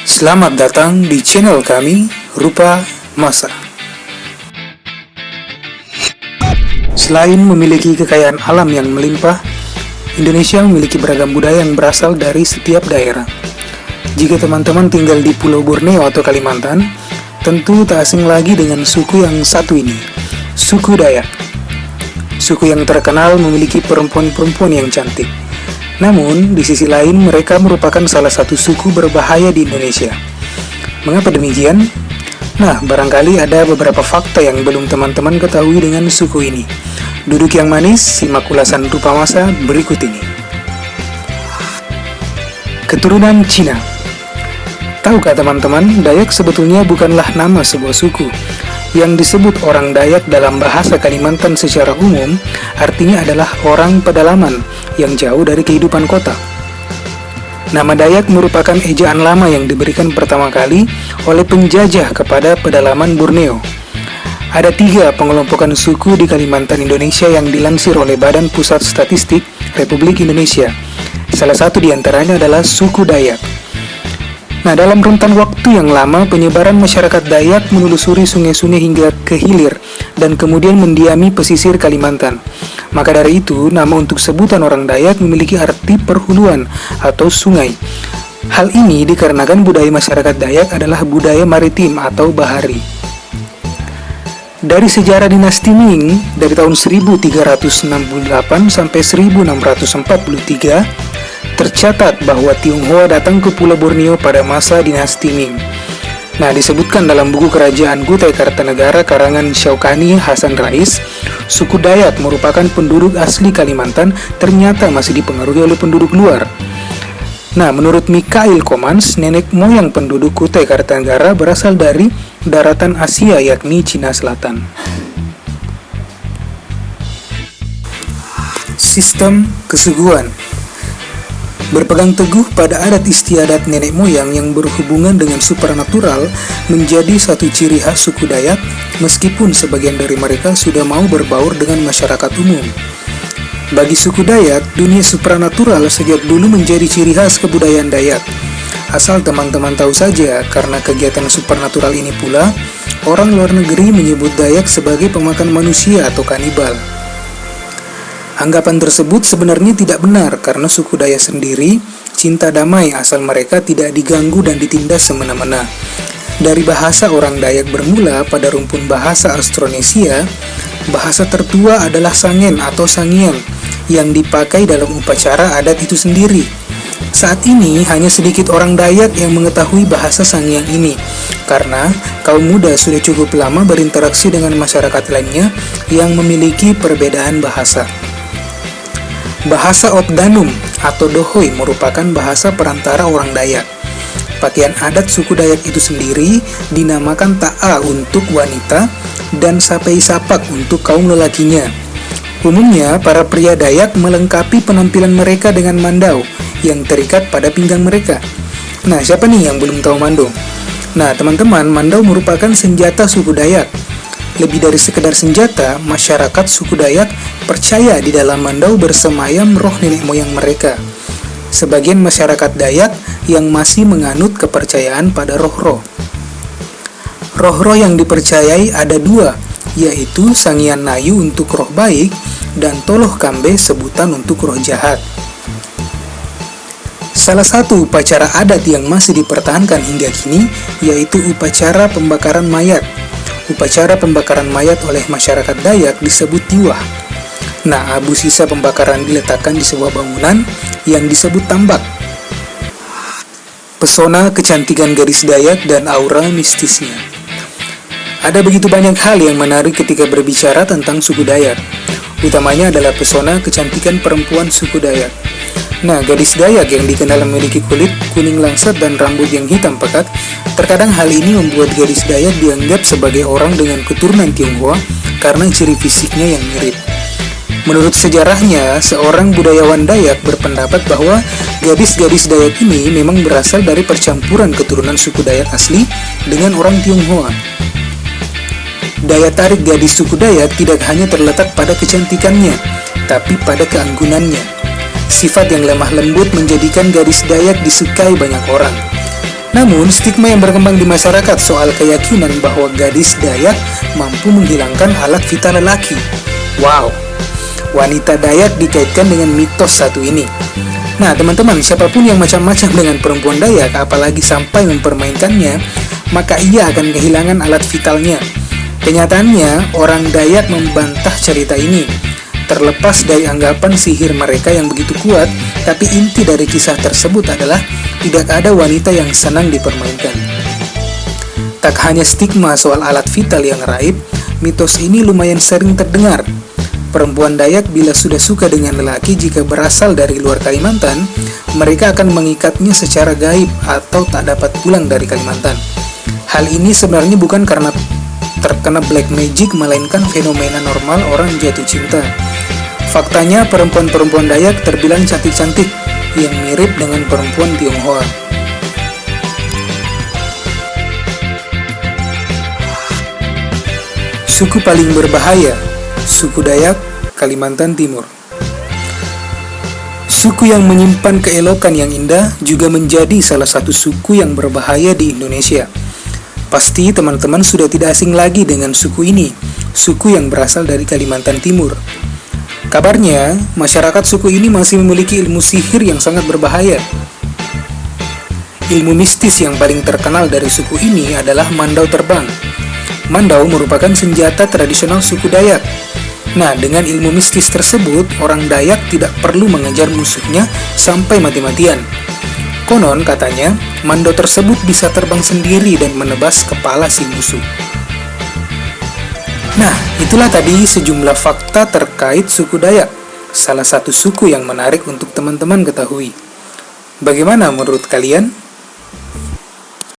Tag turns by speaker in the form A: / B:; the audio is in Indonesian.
A: Selamat datang di channel kami, Rupa Masa. Selain memiliki kekayaan alam yang melimpah, Indonesia memiliki beragam budaya yang berasal dari setiap daerah. Jika teman-teman tinggal di Pulau Borneo atau Kalimantan, tentu tak asing lagi dengan suku yang satu ini, suku Dayak. Suku yang terkenal memiliki perempuan-perempuan yang cantik. Namun, di sisi lain mereka merupakan salah satu suku berbahaya di Indonesia. Mengapa demikian? Nah, barangkali ada beberapa fakta yang belum teman-teman ketahui dengan suku ini. Duduk yang manis, simak ulasan Rupa Masa berikut ini. Keturunan Cina. Tahukah teman-teman, Dayak sebetulnya bukanlah nama sebuah suku. Yang disebut orang Dayak dalam bahasa Kalimantan secara umum artinya adalah orang pedalaman yang jauh dari kehidupan kota. Nama Dayak merupakan ejaan lama yang diberikan pertama kali oleh penjajah kepada pedalaman Borneo. Ada 3 pengelompokan suku di Kalimantan Indonesia yang dilansir oleh Badan Pusat Statistik Republik Indonesia. Salah satu di antaranya adalah suku Dayak. Nah, dalam rentan waktu yang lama, penyebaran masyarakat Dayak menelusuri sungai-sungai hingga ke hilir dan kemudian mendiami pesisir Kalimantan. Maka dari itu, nama untuk sebutan orang Dayak memiliki arti perhuluan atau sungai. Hal ini dikarenakan budaya masyarakat Dayak adalah budaya maritim atau bahari. Dari sejarah dinasti Ming, dari tahun 1368 sampai 1643, tercatat bahwa Tionghoa datang ke Pulau Borneo pada masa dinasti Ming. Nah, disebutkan dalam buku Kerajaan Kutai Kartanegara karangan Syaukani Hasan Rais, suku Dayak merupakan penduduk asli Kalimantan ternyata masih dipengaruhi oleh penduduk luar. Nah, menurut Mikhail Komans, nenek moyang penduduk Kutai Kartanegara berasal dari daratan Asia yakni Cina Selatan. Sistem kesuguhan. Berpegang teguh pada adat istiadat nenek moyang yang berhubungan dengan supranatural menjadi satu ciri khas suku Dayak, meskipun sebagian dari mereka sudah mau berbaur dengan masyarakat umum. Bagi suku Dayak, dunia supranatural sejak dulu menjadi ciri khas kebudayaan Dayak. Asal teman-teman tahu saja, karena kegiatan supranatural ini pula, orang luar negeri menyebut Dayak sebagai pemakan manusia atau kanibal. Anggapan tersebut sebenarnya tidak benar karena suku Dayak sendiri cinta damai asal mereka tidak diganggu dan ditindas semena-mena. Dari bahasa orang Dayak bermula pada rumpun bahasa Austronesia, bahasa tertua adalah sangen atau sangian yang dipakai dalam upacara adat itu sendiri. Saat ini hanya sedikit orang Dayak yang mengetahui bahasa sangian ini karena kaum muda sudah cukup lama berinteraksi dengan masyarakat lainnya yang memiliki perbedaan bahasa. Bahasa Otdanum atau Dohoy merupakan bahasa perantara orang Dayak. Pakaian adat suku Dayak itu sendiri dinamakan ta'a untuk wanita dan sapai sapak untuk kaum lelakinya. Umumnya, para pria Dayak melengkapi penampilan mereka dengan mandau yang terikat pada pinggang mereka. Nah, siapa nih yang belum tahu mandau? Nah, teman-teman, mandau merupakan senjata suku Dayak. Lebih dari sekedar senjata, masyarakat suku Dayak percaya di dalam mandau bersemayam roh nenek moyang mereka. Sebagian masyarakat Dayak yang masih menganut kepercayaan pada roh-roh. Roh-roh yang dipercayai ada 2, yaitu Sangian Nayu untuk roh baik dan Toloh Kambe sebutan untuk roh jahat. Salah satu upacara adat yang masih dipertahankan hingga kini yaitu upacara pembakaran mayat. Upacara pembakaran mayat oleh masyarakat Dayak disebut tiwah. Nah, abu sisa pembakaran diletakkan di sebuah bangunan yang disebut tambak. Pesona kecantikan gadis Dayak dan aura mistisnya. Ada begitu banyak hal yang menarik ketika berbicara tentang suku Dayak. Utamanya adalah pesona kecantikan perempuan suku Dayak. Nah, gadis Dayak yang dikenal memiliki kulit kuning langsat dan rambut yang hitam pekat, terkadang hal ini membuat gadis Dayak dianggap sebagai orang dengan keturunan Tionghoa karena ciri fisiknya yang mirip. Menurut sejarahnya, seorang budayawan Dayak berpendapat bahwa gadis-gadis Dayak ini memang berasal dari percampuran keturunan suku Dayak asli dengan orang Tionghoa. Daya tarik gadis suku Dayak tidak hanya terletak pada kecantikannya, tapi pada keanggunannya. Sifat yang lemah lembut menjadikan gadis Dayak disukai banyak orang. Namun, stigma yang berkembang di masyarakat soal keyakinan bahwa gadis Dayak mampu menghilangkan alat vital lelaki. Wow, wanita Dayak dikaitkan dengan mitos satu ini. Nah, teman-teman, siapapun yang macam-macam dengan perempuan Dayak, apalagi sampai mempermainkannya, maka ia akan kehilangan alat vitalnya. Kenyataannya, orang Dayak membantah cerita ini. Terlepas dari anggapan sihir mereka yang begitu kuat, tapi inti dari kisah tersebut adalah tidak ada wanita yang senang dipermainkan. Tak hanya stigma soal alat vital yang raib, mitos ini lumayan sering terdengar. Perempuan Dayak bila sudah suka dengan lelaki jika berasal dari luar Kalimantan, mereka akan mengikatnya secara gaib atau tak dapat pulang dari Kalimantan. Hal ini sebenarnya bukan karena terkena black magic, melainkan fenomena normal orang jatuh cinta. Faktanya, perempuan-perempuan Dayak terbilang cantik-cantik, yang mirip dengan perempuan Tionghoa. Suku paling berbahaya, suku Dayak, Kalimantan Timur. Suku yang menyimpan keelokan yang indah juga menjadi salah satu suku yang berbahaya di Indonesia. Pasti teman-teman sudah tidak asing lagi dengan suku ini, suku yang berasal dari Kalimantan Timur. Kabarnya, masyarakat suku ini masih memiliki ilmu sihir yang sangat berbahaya. Ilmu mistis yang paling terkenal dari suku ini adalah mandau terbang. Mandau merupakan senjata tradisional suku Dayak. Nah, dengan ilmu mistis tersebut, orang Dayak tidak perlu mengejar musuhnya sampai mati-matian. Konon katanya, mandau tersebut bisa terbang sendiri dan menebas kepala si musuh. Nah, itulah tadi sejumlah fakta terkait suku Dayak, salah satu suku yang menarik untuk teman-teman ketahui. Bagaimana menurut kalian?